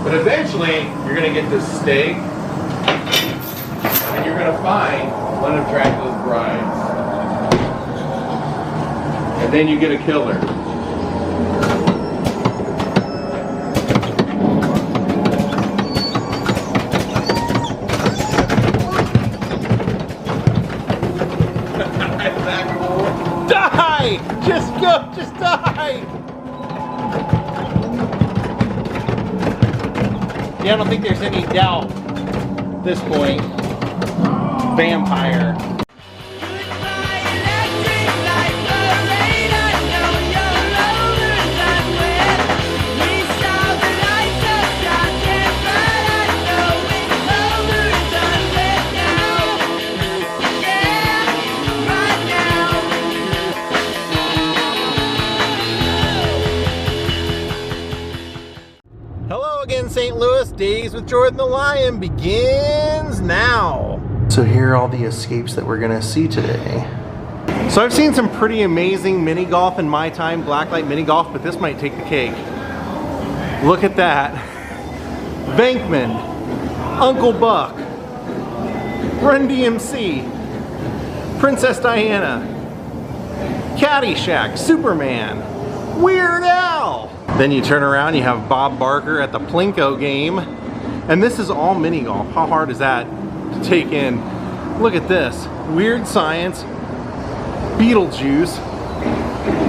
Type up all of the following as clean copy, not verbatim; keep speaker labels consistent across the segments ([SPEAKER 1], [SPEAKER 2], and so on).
[SPEAKER 1] But eventually, you're gonna get this stake, and you're gonna find one of Dracula's brides. And then you get a killer.
[SPEAKER 2] Die! Just go, just die! Yeah, I don't think there's any doubt at this point. Vampire. Hello again, St. Louis. Daze with Jordan the Lion begins now. So here are all the escapes that we're gonna see today. So I've seen some pretty amazing mini golf in my time, blacklight mini golf, but this might take the cake. Look at that. Bankman, Uncle Buck, Run DMC, Princess Diana, Caddyshack, Superman, Weird Al. Then you turn around, you have Bob Barker at the Plinko game. And this is all mini golf. How hard is that to take in? Look at this. Weird Science, Beetlejuice,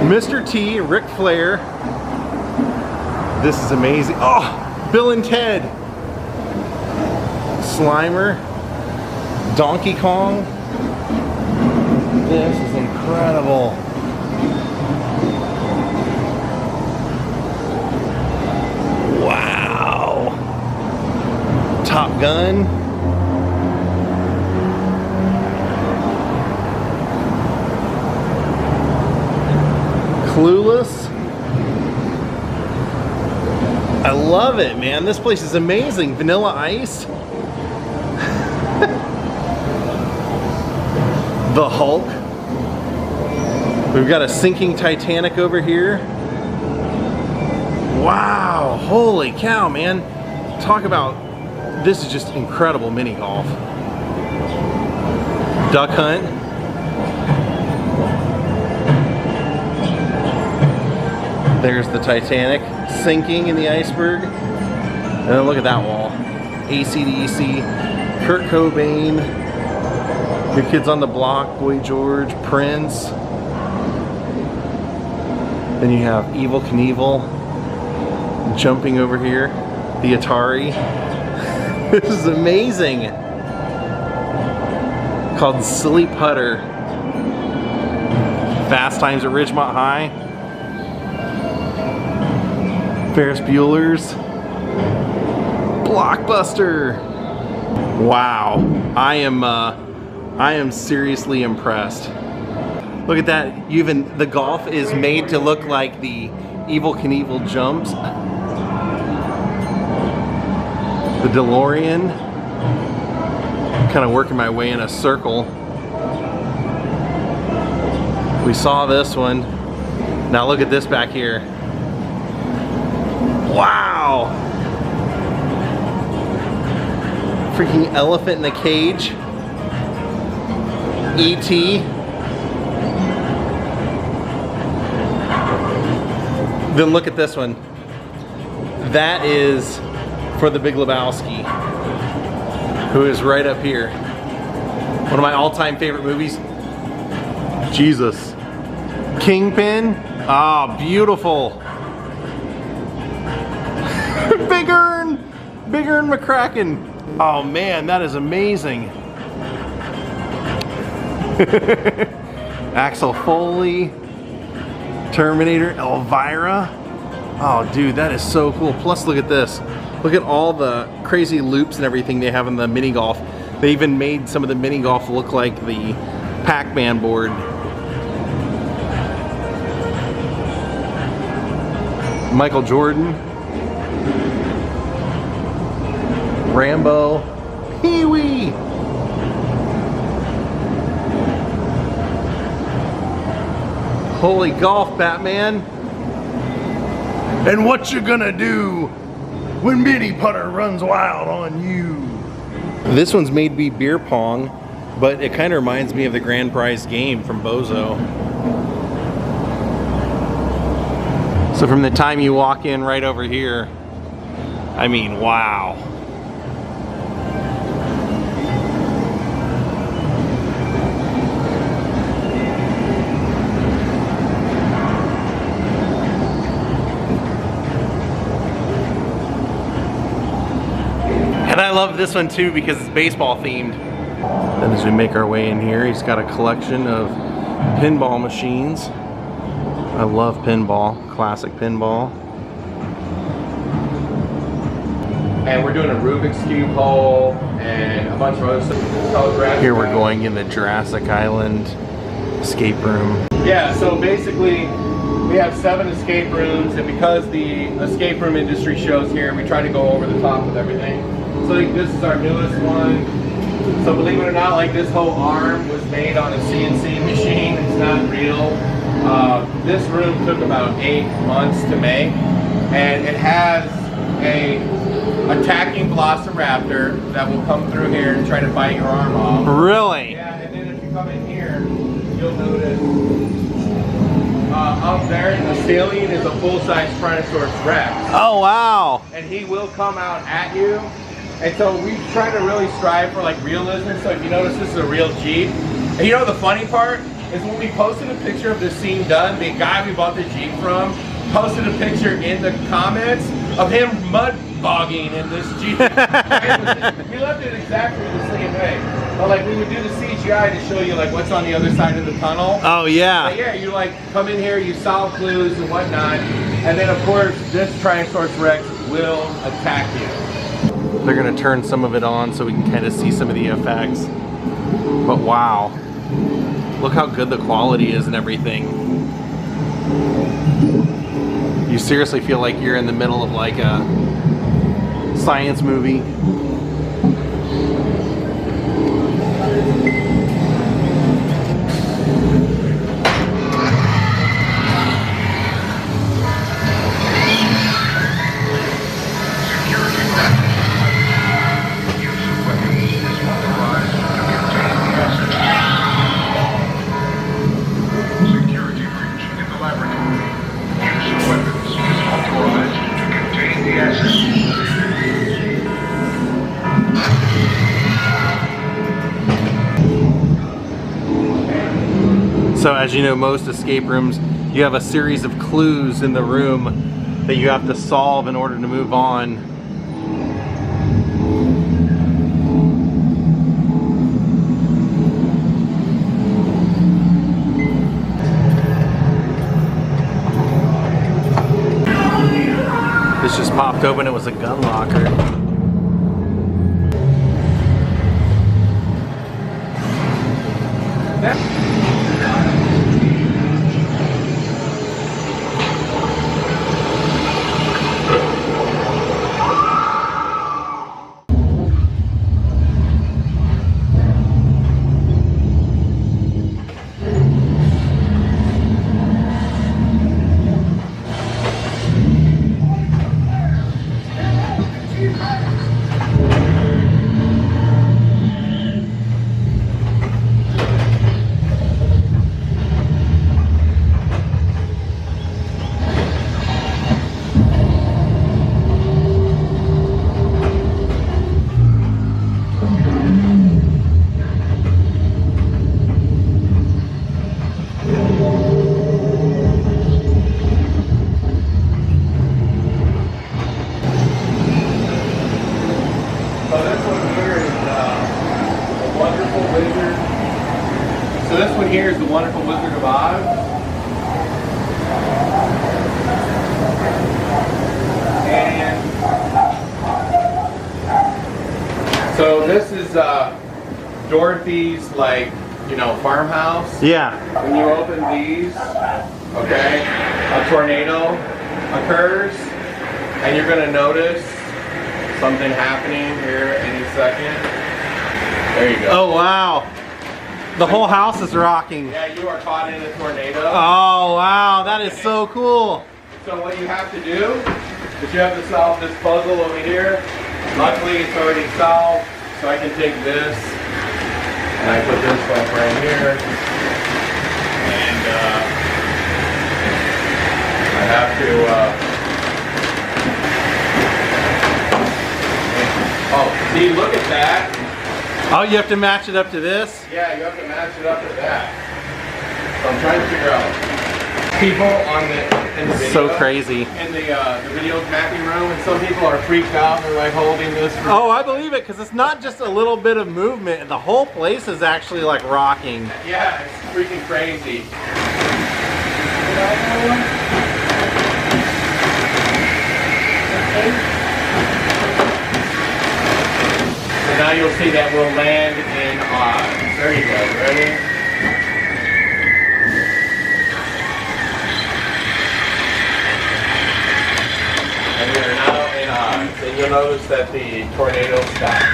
[SPEAKER 2] Mr. T, Ric Flair. This is amazing. Oh, Bill and Ted. Slimer, Donkey Kong. This is incredible. Wow. Top Gun. Clueless. I love it, man. This place is amazing. Vanilla Ice. The Hulk. We've got a sinking Titanic over here. Wow, holy cow, man. Talk about, this is just incredible mini golf. Duck Hunt. There's the Titanic sinking in the iceberg. And then look at that wall. AC/DC, Kurt Cobain, New Kids on the Block, Boy George, Prince. Then you have Evel Knievel jumping over here. The Atari. This is amazing. Called Silly Putter. Fast Times at Ridgemont High. Ferris Bueller's. Blockbuster. Wow, I am seriously impressed. Look at that. Even the golf is made to look like the Evel Knievel jumps. The DeLorean. Kind of working my way in a circle. We saw this one. Now look at this back here. Wow! Freaking elephant in a cage. E.T. Then look at this one. That is for the Big Lebowski, who is right up here. One of my all-time favorite movies. Jesus. Kingpin. Ah, beautiful. Big Earn McCracken. Oh man, that is amazing. Axel Foley, Terminator, Elvira. Oh dude, that is so cool. Plus look at this. Look at all the crazy loops and everything they have in the mini golf. They even made some of the mini golf look like the Pac-Man board. Michael Jordan. Rambo. Pee-wee. Holy golf, Batman. And what you gonna do when Mini Putter runs wild on you. This one's made to be beer pong, but it kind of reminds me of the grand prize game from Bozo. So from the time you walk in right over here, I mean, wow. And I love this one too because it's baseball themed. And as we make our way in here, he's got a collection of pinball machines. I love pinball, classic pinball.
[SPEAKER 1] And we're doing a Rubik's Cube hole and a bunch of other stuff.
[SPEAKER 2] Here we're going in the Jurassic Island escape room.
[SPEAKER 1] Yeah, so basically we have 7 escape rooms, and because the escape room industry shows here, we try to go over the top with everything. So like, this is our newest one. So believe it or not, like this whole arm was made on a CNC machine. It's not real. This room took about 8 months to make, and it has a attacking velociraptor that will come through here and try to bite your arm off.
[SPEAKER 2] Really?
[SPEAKER 1] Yeah, and then if you come in here, you'll notice up there in the ceiling is a full-size Tyrannosaurus Rex.
[SPEAKER 2] Oh, wow.
[SPEAKER 1] And he will come out at you. And so we try to really strive for like realism. So if you notice, this is a real Jeep. And you know the funny part is when we posted a picture of this scene done, the guy we bought the Jeep from posted a picture in the comments of him mud bogging in this Jeep. He left it exactly the same way. But like we would do the CGI to show you like what's on the other side of the tunnel.
[SPEAKER 2] Oh yeah.
[SPEAKER 1] But yeah, you like come in here, you solve clues and whatnot. And then of course this Tyrannosaurus Rex will attack you.
[SPEAKER 2] They're gonna turn some of it on so we can kind of see some of the effects. But wow, look how good the quality is and everything. You seriously feel like you're in the middle of like a science movie. So as you know, most escape rooms, you have a series of clues in the room that you have to solve in order to move on. This just popped open, it was a gun locker.
[SPEAKER 1] So this one here is the Wonderful Wizard of Oz. And so this is Dorothy's, like, you know, farmhouse.
[SPEAKER 2] Yeah.
[SPEAKER 1] When you open these, okay, a tornado occurs, and you're going to notice something happening here any second. There you go.
[SPEAKER 2] Oh wow. The whole house is rocking.
[SPEAKER 1] Yeah, you are caught in a tornado.
[SPEAKER 2] Oh wow, that is so cool.
[SPEAKER 1] So what you have to do but you have to solve this puzzle over here. Luckily, it's already solved, so I can take this and I put this like right here, and I have to. Oh, see, look at that.
[SPEAKER 2] Oh, you have to match it up to this?
[SPEAKER 1] Yeah, you have to match it up to that. So I'm trying to figure out people in the video.
[SPEAKER 2] So crazy.
[SPEAKER 1] In the video mapping room, and some people are freaked out. They're like holding this.
[SPEAKER 2] Oh, I believe it, because it's not just a little bit of movement. The whole place is actually like rocking.
[SPEAKER 1] Yeah, it's freaking crazy. So now you'll see that we'll land in Oz. There you go. Ready? And we are now in Oz. And you'll notice that the tornado stopped.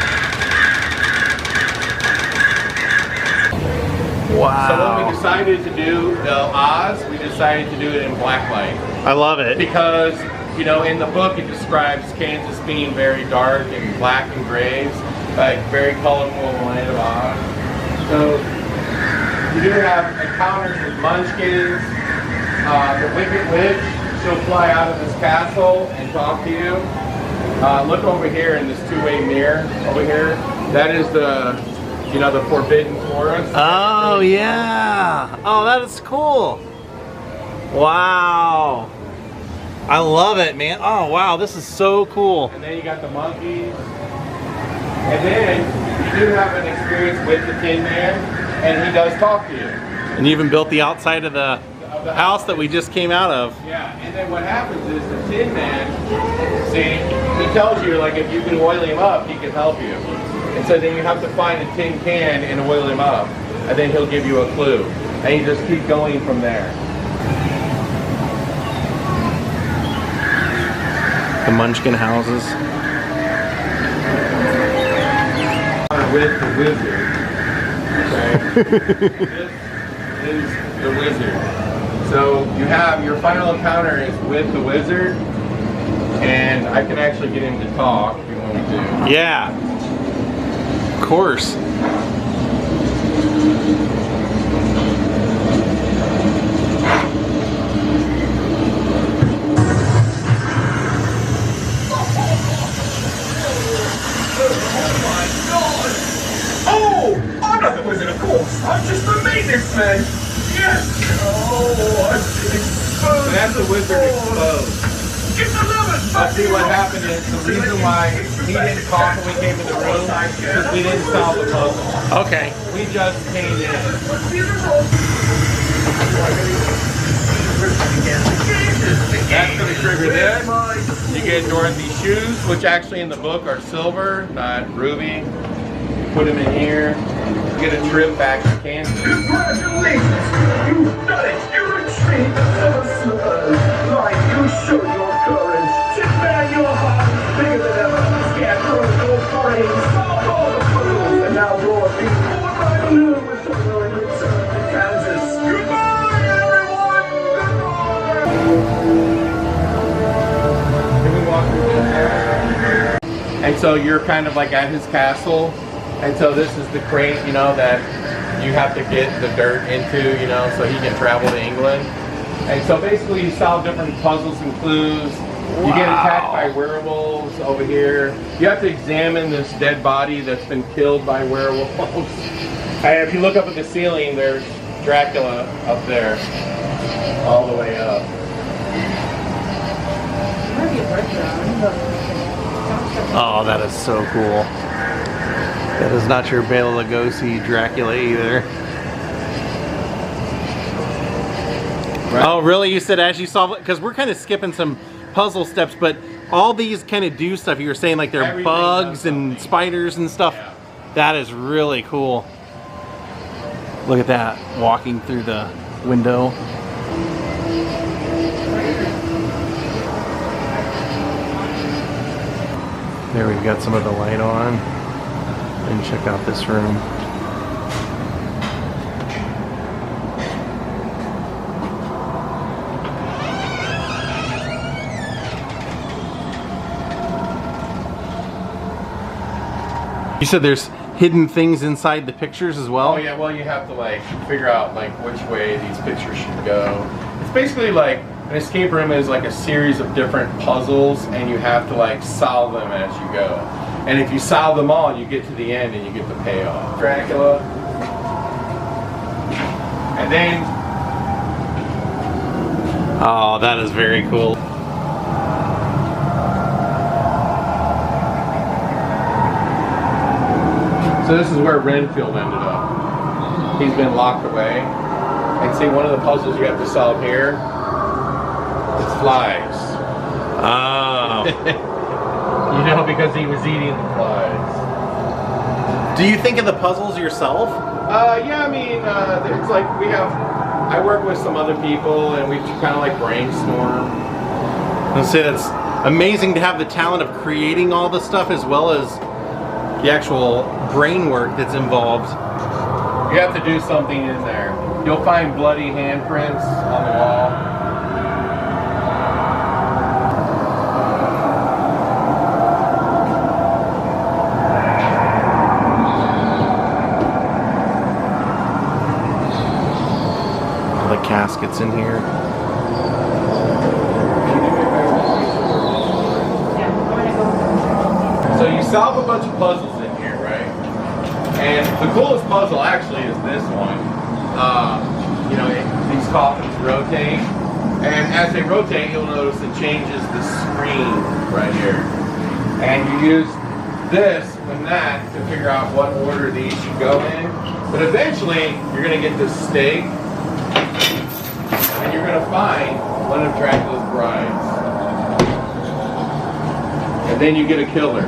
[SPEAKER 2] Wow.
[SPEAKER 1] So when we decided to do the Oz, we decided to do it in black light.
[SPEAKER 2] I love it.
[SPEAKER 1] Because, you know, in the book it describes Kansas being very dark and black and grays, like very colorful land of Oz. So you do have encounters with munchkins. The Wicked Witch, she'll fly out of this castle and talk to you. Look over here in this two-way mirror over here. That is the, you know, the Forbidden Forest.
[SPEAKER 2] Oh, yeah. Oh, that is cool. Wow. I love it, man. Oh, wow. This is so cool.
[SPEAKER 1] And then you got the monkeys. And then you do have an experience with the Tin Man, and he does talk to you.
[SPEAKER 2] And you even built the outside of the house that we just came out of.
[SPEAKER 1] Yeah, and then what happens is the Tin Man, see, he tells you, like, if you can oil him up, he can help you. And so then you have to find a tin can and oil him up, and then he'll give you a clue. And you just keep going from there.
[SPEAKER 2] The Munchkin houses.
[SPEAKER 1] With the wizard. Okay. This is the wizard. So you have your final encounter is with the wizard, and I can actually get him to talk if you want me to.
[SPEAKER 2] Yeah. Of course.
[SPEAKER 3] I'm just the maintenance man. Yes. Oh, I'm exposed.
[SPEAKER 1] So that's the wizard exposed.
[SPEAKER 3] Get the lemon.
[SPEAKER 1] I'll see what happened is the reason why he didn't talk when we came in the room is because we didn't solve the puzzle.
[SPEAKER 2] Okay.
[SPEAKER 1] We just came in. That's going to trigger this. You get Dorothy's shoes, which actually in the book are silver, not ruby. Put them in here. You get a trip back to Kansas.
[SPEAKER 3] Congratulations! You've done it! You retrieved the seven slippers! Like you showed your courage! Tin Man, your heart is bigger than ever! Scarecrow, your brain! Solve all the puzzles! And now you're being born by blue with the willing return to Kansas! Goodbye, everyone! Goodbye!
[SPEAKER 1] Can we walk through this? And so you're kind of like at his castle. And so this is the crate, you know, that you have to get the dirt into, you know, so he can travel to England. And so basically you solve different puzzles and clues. You get attacked by werewolves over here. You have to examine this dead body that's been killed by werewolves. And if you look up at the ceiling, there's Dracula up there, all the way up.
[SPEAKER 2] Oh, that is so cool. That is not your Bela Lugosi Dracula either. Right. Oh, really? You said as you solve it? Because we're kind of skipping some puzzle steps, but all these kind of do stuff. You were saying like they're
[SPEAKER 1] Everything
[SPEAKER 2] bugs and spiders and stuff.
[SPEAKER 1] Yeah.
[SPEAKER 2] That is really cool. Look at that, walking through the window. There we've got some of the light on. And check out this room. You said there's hidden things inside the pictures as well?
[SPEAKER 1] Oh yeah, well you have to like figure out like which way these pictures should go. It's basically like an escape room is like a series of different puzzles and you have to like solve them as you go. And if you solve them all, you get to the end and you get the payoff. Dracula. And then...
[SPEAKER 2] Oh, that is very cool.
[SPEAKER 1] So this is where Renfield ended up. He's been locked away. And see, one of the puzzles you have to solve here, it's flies.
[SPEAKER 2] Oh.
[SPEAKER 1] You know, because he was eating the flies.
[SPEAKER 2] Do you think of the puzzles yourself?
[SPEAKER 1] Yeah, I mean, it's like I work with some other people and we kind of like brainstorm.
[SPEAKER 2] Let's say that's amazing to have the talent of creating all the stuff as well as the actual brain work that's involved.
[SPEAKER 1] You have to do something in there. You'll find bloody handprints on the wall.
[SPEAKER 2] All the caskets in here.
[SPEAKER 1] So you solve a bunch of puzzles in here, right? And the coolest puzzle actually is this one. You know, these coffins rotate, and as they rotate, you'll notice it changes the screen right here. And you use this and that to figure out what order these should go in. But eventually, you're going to get this stake, and you're going to find one of Dracula's brides. And then you get a killer.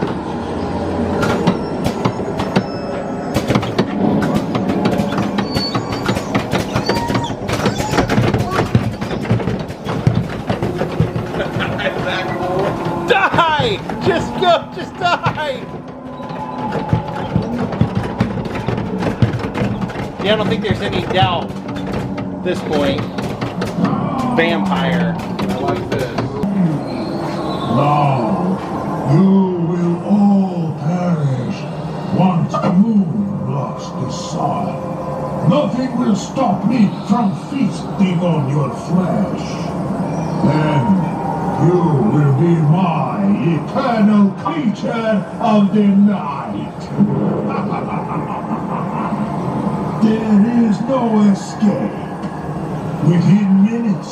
[SPEAKER 2] Die! Just go! Just die! Yeah, I don't think there's any doubt at this point. Vampire.
[SPEAKER 1] I like this.
[SPEAKER 3] Now, you will all perish once the moon blocks the sun. Nothing will stop me from feasting on your flesh. Then you will be my eternal creature of the night. There is no escape. Within minutes,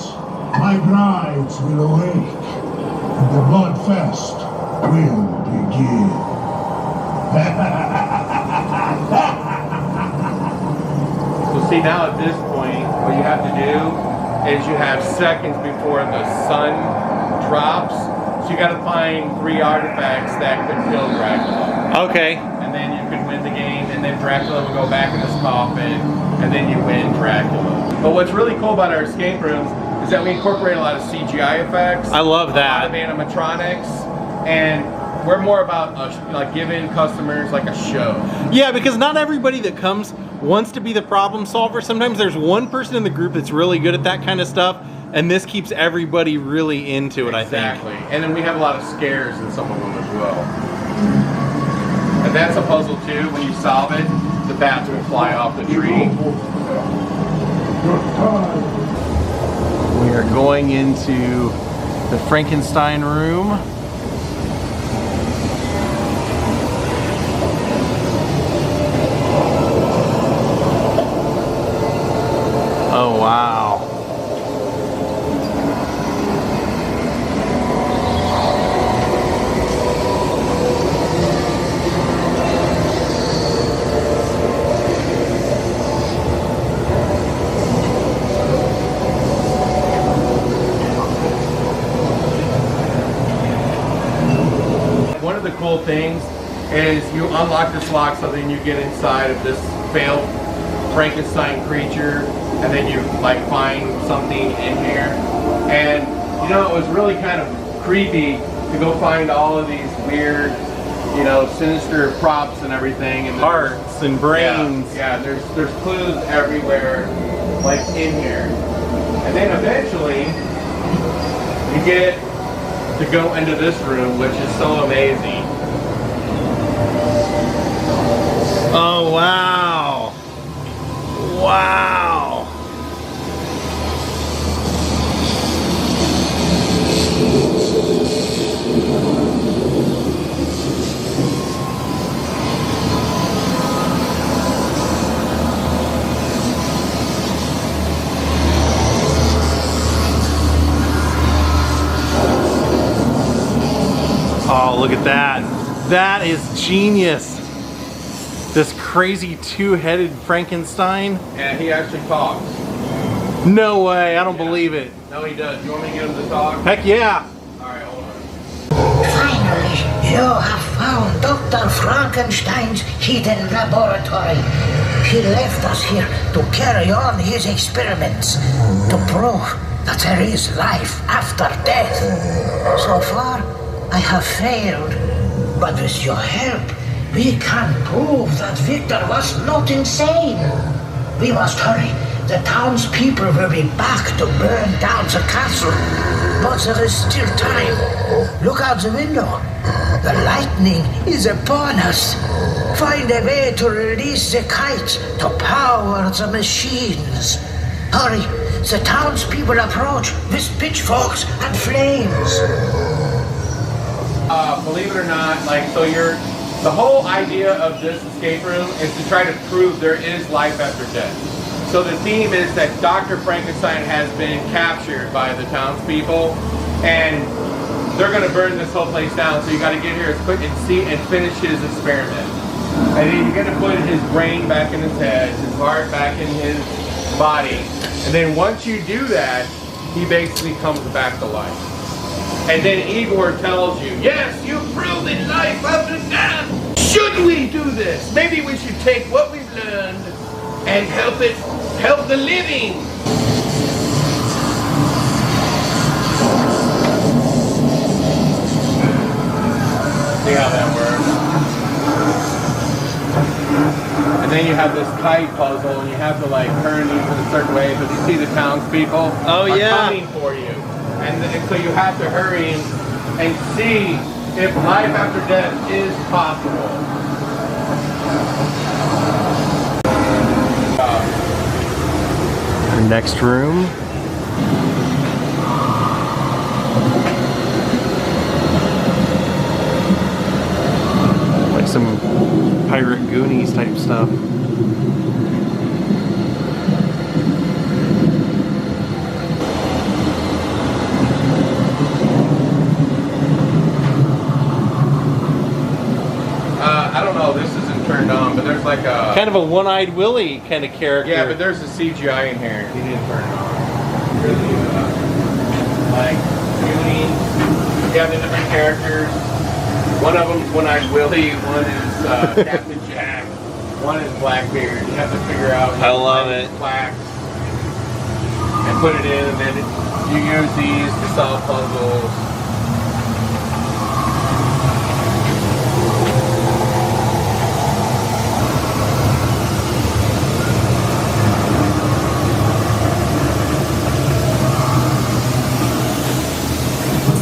[SPEAKER 3] my brides will awake, and the bloodfest will begin.
[SPEAKER 1] So see, now at this point, what you have to do is you have seconds before the sun drops. So you got to find 3 artifacts that could kill Dracula.
[SPEAKER 2] Okay.
[SPEAKER 1] And then you could win the game, and then Dracula will go back in his coffin, and then you win Dracula. But what's really cool about our escape rooms is that we incorporate a lot of CGI effects.
[SPEAKER 2] I love that.
[SPEAKER 1] A lot of animatronics, and we're more about like giving customers like a show.
[SPEAKER 2] Yeah, because not everybody that comes wants to be the problem solver. Sometimes there's one person in the group that's really good at that kind of stuff, and this keeps everybody really into it,
[SPEAKER 1] Exactly.
[SPEAKER 2] I think.
[SPEAKER 1] And then we have a lot of scares in some of them as well. And that's a puzzle too. When you solve it, the bats will fly off the tree.
[SPEAKER 2] We are going into the Frankenstein room. Oh, wow.
[SPEAKER 1] One of the cool things is you unlock this lock so then you get inside of this failed Frankenstein creature, and then you like find something in here. And you know, it was really kind of creepy to go find all of these weird, you know, sinister props and everything, and
[SPEAKER 2] Hearts and brains.
[SPEAKER 1] Yeah, there's clues everywhere, like in here. And then eventually you get to go into this room, which is so amazing.
[SPEAKER 2] look at that. That is genius. This crazy two-headed Frankenstein.
[SPEAKER 1] Yeah, he actually talks.
[SPEAKER 2] No way, I don't believe it.
[SPEAKER 1] No, he does. You want me to get him to talk?
[SPEAKER 2] Heck yeah.
[SPEAKER 1] All right, hold on.
[SPEAKER 4] Finally, you have found Dr. Frankenstein's hidden laboratory. He left us here to carry on his experiments, to prove that there is life after death. So far, I have failed, but with your help, we can prove that Victor was not insane. We must hurry. The townspeople will be back to burn down the castle. But there is still time. Look out the window. The lightning is upon us. Find a way to release the kite to power the machines. Hurry. The townspeople approach with pitchforks and flames.
[SPEAKER 1] Believe it or not, the whole idea of this escape room is to try to prove there is life after death. So the theme is that Dr. Frankenstein has been captured by the townspeople, and they're going to burn this whole place down. So you got to get here as quick and see and finish his experiment. And then you're going to put his brain back in his head, his heart back in his body, and then once you do that, he basically comes back to life. And then Igor tells you, yes, you've proven life after death. Should we do this? Maybe we should take what we've learned and help the living. See how that works? And then you have this kite puzzle, and you have to turn these in a certain way, but you see the townspeople are coming for you. And so you have to hurry and see if life after death is possible.
[SPEAKER 2] Our next room. Like some Pirate Goonies type stuff.
[SPEAKER 1] I don't know, this isn't turned on, but there's like a...
[SPEAKER 2] Kind of a one-eyed Willy kind of character.
[SPEAKER 1] Yeah, but there's a CGI in here. He didn't turn it on. Really, Goonies. You have the different characters. One of them's One-Eyed Willy, one is Captain Jack, one is Blackbeard. You have to figure out...
[SPEAKER 2] I love it.
[SPEAKER 1] Plaques and put it in, and then you use these to solve puzzles.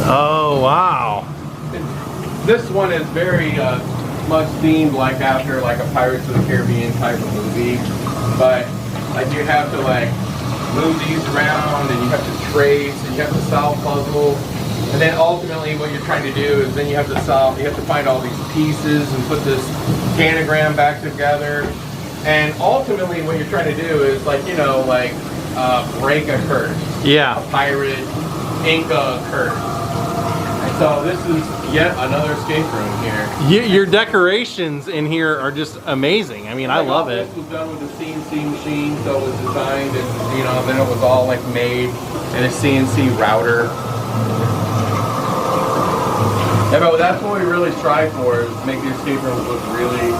[SPEAKER 2] Oh, wow.
[SPEAKER 1] This one is very much themed after a Pirates of the Caribbean type of movie, but you have to move these around, and you have to trace, and you have to solve puzzles, and then ultimately what you're trying to do is then you have to find all these pieces and put this pentagram back together, and ultimately what you're trying to do is break a curse.
[SPEAKER 2] Yeah.
[SPEAKER 1] A pirate Inca curse. So this is yet another escape room here.
[SPEAKER 2] Your decorations in here are just amazing. I mean, I love it.
[SPEAKER 1] This was done with a CNC machine, so it was designed, and then it was all made in a CNC router. Yeah, but that's what we really strive for, is make the escape rooms look really,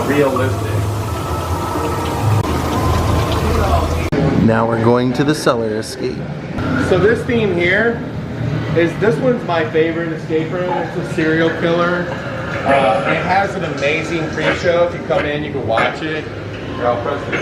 [SPEAKER 1] realistic.
[SPEAKER 2] Now we're going to the cellar escape.
[SPEAKER 1] So this theme here this one's my favorite escape room. It's a serial killer. It has an amazing pre-show. If you come in, you can watch it. Here, I'll press the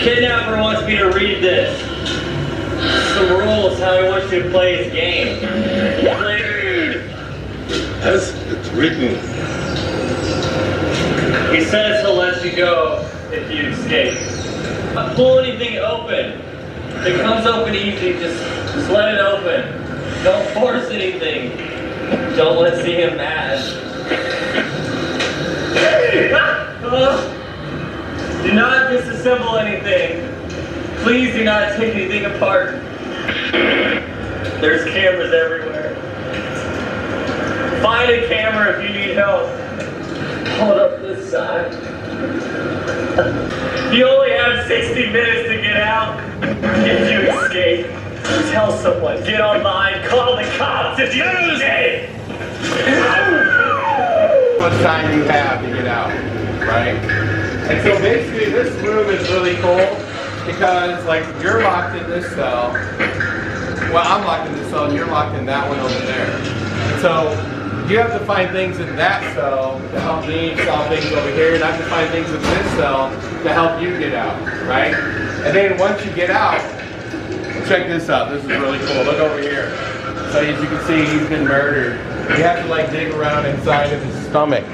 [SPEAKER 5] Kidnapper wants me to read this. Some rules, how he wants you to play his game.
[SPEAKER 6] As it's written.
[SPEAKER 5] He says he'll let you go if you escape. Pull anything open. If it comes open easy, just Just let it open. Don't force anything. Don't want to see him mad. Do not disassemble anything. Please do not take anything apart. There's cameras everywhere. Find a camera if you need help. Hold up this side. You only have 60 minutes to get out. If you escape, tell someone, get online, call the cops if you escape.
[SPEAKER 1] How much time you have to get out, right? And so basically this room is really cool because like you're locked in this cell. Well, I'm locked in this cell and you're locked in that one over there. And so you have to find things in that cell to help me solve things over here, and I have to find things in this cell to help you get out, right? And then once you get out, check this out. This is really cool. Look over here. So as you can see, he's been murdered. You have to like dig around inside of his stomach.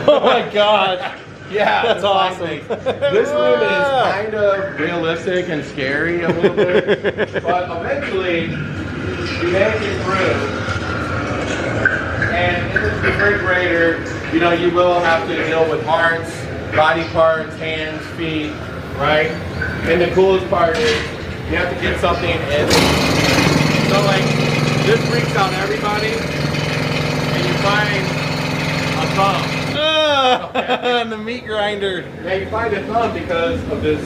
[SPEAKER 2] Oh my God.
[SPEAKER 1] Yeah,
[SPEAKER 2] that's awesome.
[SPEAKER 1] This room is kind of realistic and scary a little bit, but eventually you make it through. And in this refrigerator, you know, you will have to deal with hearts, body parts, hands, feet, right? And the coolest part is you have to get something in. So like, this freaks out everybody, and you find a thumb.
[SPEAKER 2] Okay. The meat grinder.
[SPEAKER 1] Yeah, you find a thumb because of this,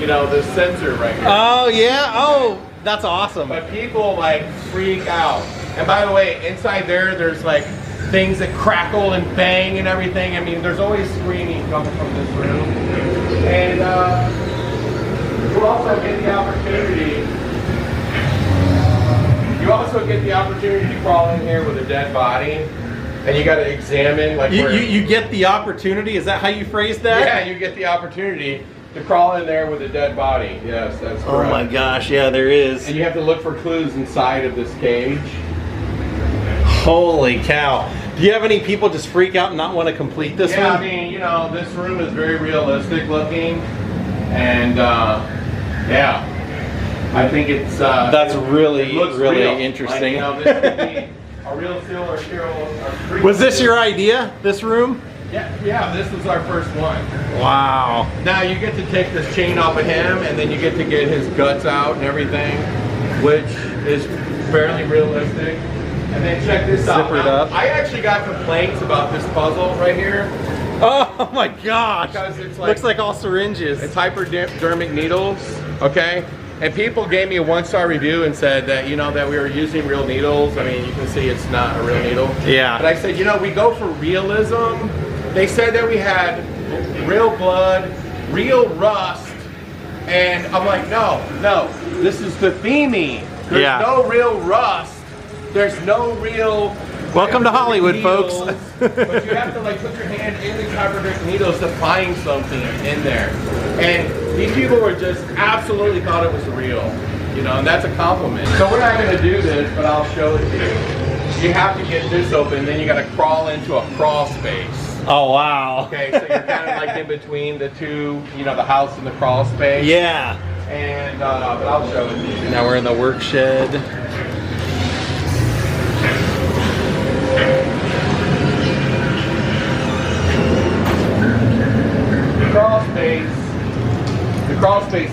[SPEAKER 1] you know, this sensor right here.
[SPEAKER 2] Oh yeah, oh, that's awesome.
[SPEAKER 1] But people like freak out. And by the way, inside there's like things that crackle and bang and everything. I mean, there's always screaming coming from this room. And you also get the opportunity. You also get the opportunity to crawl in here with a dead body. And you got to examine like
[SPEAKER 2] you get the opportunity. Is that how you phrase that?
[SPEAKER 1] Yeah, you get the opportunity to crawl in there with a dead body. Yes, that's correct.
[SPEAKER 2] Oh my gosh, yeah, there is.
[SPEAKER 1] And you have to look for clues inside of this cage.
[SPEAKER 2] Holy cow. Do you have any people just freak out and not want to complete this one?
[SPEAKER 1] Yeah, I mean, you know, this room is very realistic looking. And yeah, I think it's
[SPEAKER 2] that's really,
[SPEAKER 1] it looks
[SPEAKER 2] really
[SPEAKER 1] real.
[SPEAKER 2] interesting.
[SPEAKER 1] Like, you know, this could be a real seal or serial.
[SPEAKER 2] Was this your idea, this room?
[SPEAKER 1] Yeah, this was our first one.
[SPEAKER 2] Wow.
[SPEAKER 1] Now you get to take this chain off of him, and then you get to get his guts out and everything, which is fairly realistic. And then check this out.
[SPEAKER 2] Zipper it up.
[SPEAKER 1] I actually got complaints about this puzzle right here.
[SPEAKER 2] Oh my gosh.
[SPEAKER 1] Because it's like,
[SPEAKER 2] looks like all syringes.
[SPEAKER 1] It's hypodermic needles, okay? And people gave me a 1-star review and said that, you know, that we were using real needles. I mean, you can see it's not a real needle.
[SPEAKER 2] Yeah.
[SPEAKER 1] But I said, you know, we go for realism. They said that we had real blood, real rust, and I'm like, no, this is the theming. There's no real rust. There's no real.
[SPEAKER 2] Welcome to Hollywood,
[SPEAKER 1] needles,
[SPEAKER 2] folks.
[SPEAKER 1] But you have to like put your hand in these hypodermic needles to find something in there. And these people were just absolutely thought it was real, you know, and that's a compliment. So we're not going to do this, but I'll show it to you. You have to get this open, then you got to crawl into a crawl space.
[SPEAKER 2] Oh wow.
[SPEAKER 1] Okay, so you're kind of like in between the two, you know, the house and the crawl space.
[SPEAKER 2] Yeah.
[SPEAKER 1] And but I'll show it to you.
[SPEAKER 2] Now we're in the work shed.
[SPEAKER 1] The crawl space,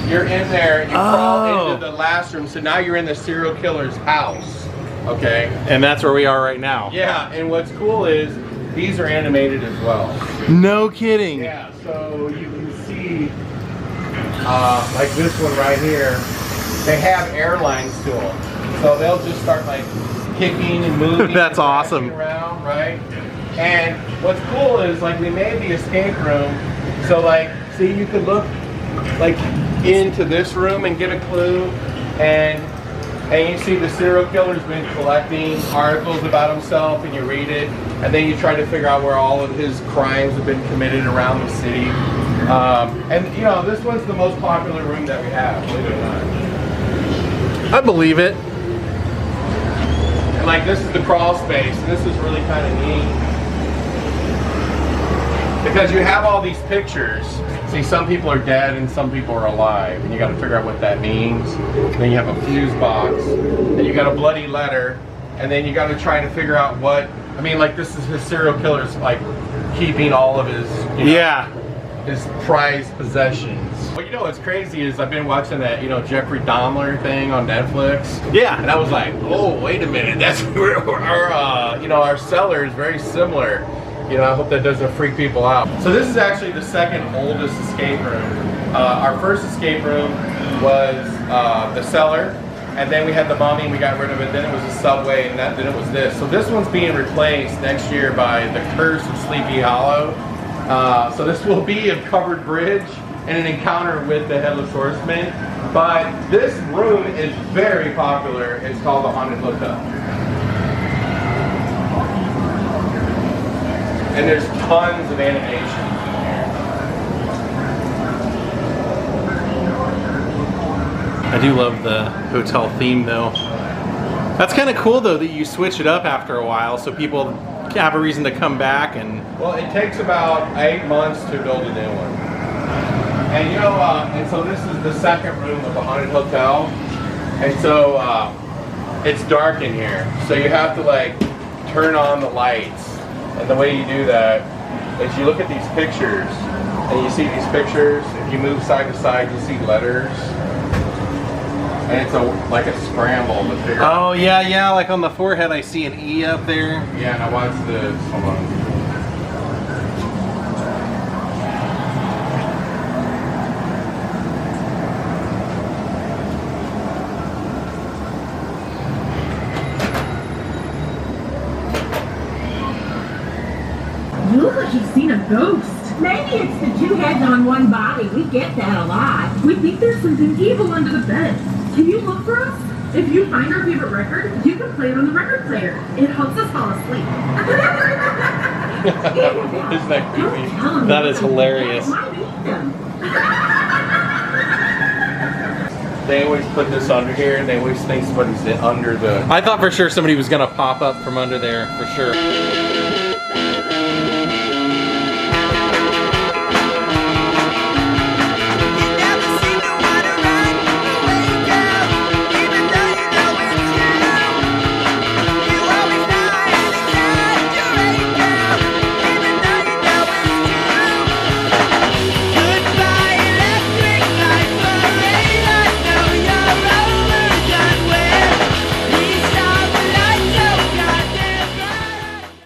[SPEAKER 1] you're in there, you crawl into the last room, so now you're in the serial killer's house, okay?
[SPEAKER 2] And that's where we are right now.
[SPEAKER 1] Yeah, and what's cool is, these are animated as well.
[SPEAKER 2] No kidding.
[SPEAKER 1] Yeah, so you can see, like this one right here, they have airlines to them. So they'll just start like kicking and moving.
[SPEAKER 2] That's
[SPEAKER 1] and
[SPEAKER 2] awesome.
[SPEAKER 1] Around, right? And what's cool is like we made the escape room, so like, see, you could look like into this room and get a clue, and you see the serial killer's been collecting articles about himself, and you read it, and then you try to figure out where all of his crimes have been committed around the city. And you know, this one's the most popular room that we have, believe it or not.
[SPEAKER 2] I believe it.
[SPEAKER 1] And like, this is the crawl space, and this is really kind of neat. Because you have all these pictures. See, some people are dead and some people are alive, and you got to figure out what that means. Then you have a fuse box, and you got a bloody letter, and then you got to try to figure out what. I mean, like this is his serial killer's like keeping all of his, you know, his prized possessions. Well, you know what's crazy is I've been watching that, you know, Jeffrey Dahmer thing on Netflix.
[SPEAKER 2] Yeah.
[SPEAKER 1] And I was like, oh, wait a minute, that's where our, you know, our cellar is very similar. You know, I hope that doesn't freak people out. So this is actually the second oldest escape room. Our first escape room was the cellar, and then we had the mummy, we got rid of it, then it was the subway, and then it was this. So this one's being replaced next year by the Curse of Sleepy Hollow. So this will be a covered bridge and an encounter with the Headless Horseman. But this room is very popular. It's called the Haunted Hotel. And there's tons of animation in here.
[SPEAKER 2] I do love the hotel theme though. That's kind of cool though that you switch it up after a while so people have a reason to come back. And
[SPEAKER 1] well, it takes about 8 months to build a new one. And you know, and so this is the second room of the Haunted Hotel. And so it's dark in here. So you have to like turn on the lights. And the way you do that is you look at these pictures, and you see these pictures. If you move side to side, you see letters, and it's like a scramble to figure out.
[SPEAKER 2] oh yeah, like on the forehead I see an E up there.
[SPEAKER 1] Yeah, now watch this. Hold on.
[SPEAKER 7] You look like you've seen a ghost. Maybe it's the two heads on one body. We get that a lot. We think there's something evil under the bed. Can you look for us? If you find our favorite record, you can play it on the record player. It helps us fall asleep.
[SPEAKER 1] Isn't that creepy?
[SPEAKER 2] That is hilarious.
[SPEAKER 1] They always put this under here, and they always think somebody's under the.
[SPEAKER 2] I thought for sure somebody was gonna pop up from under there, for sure.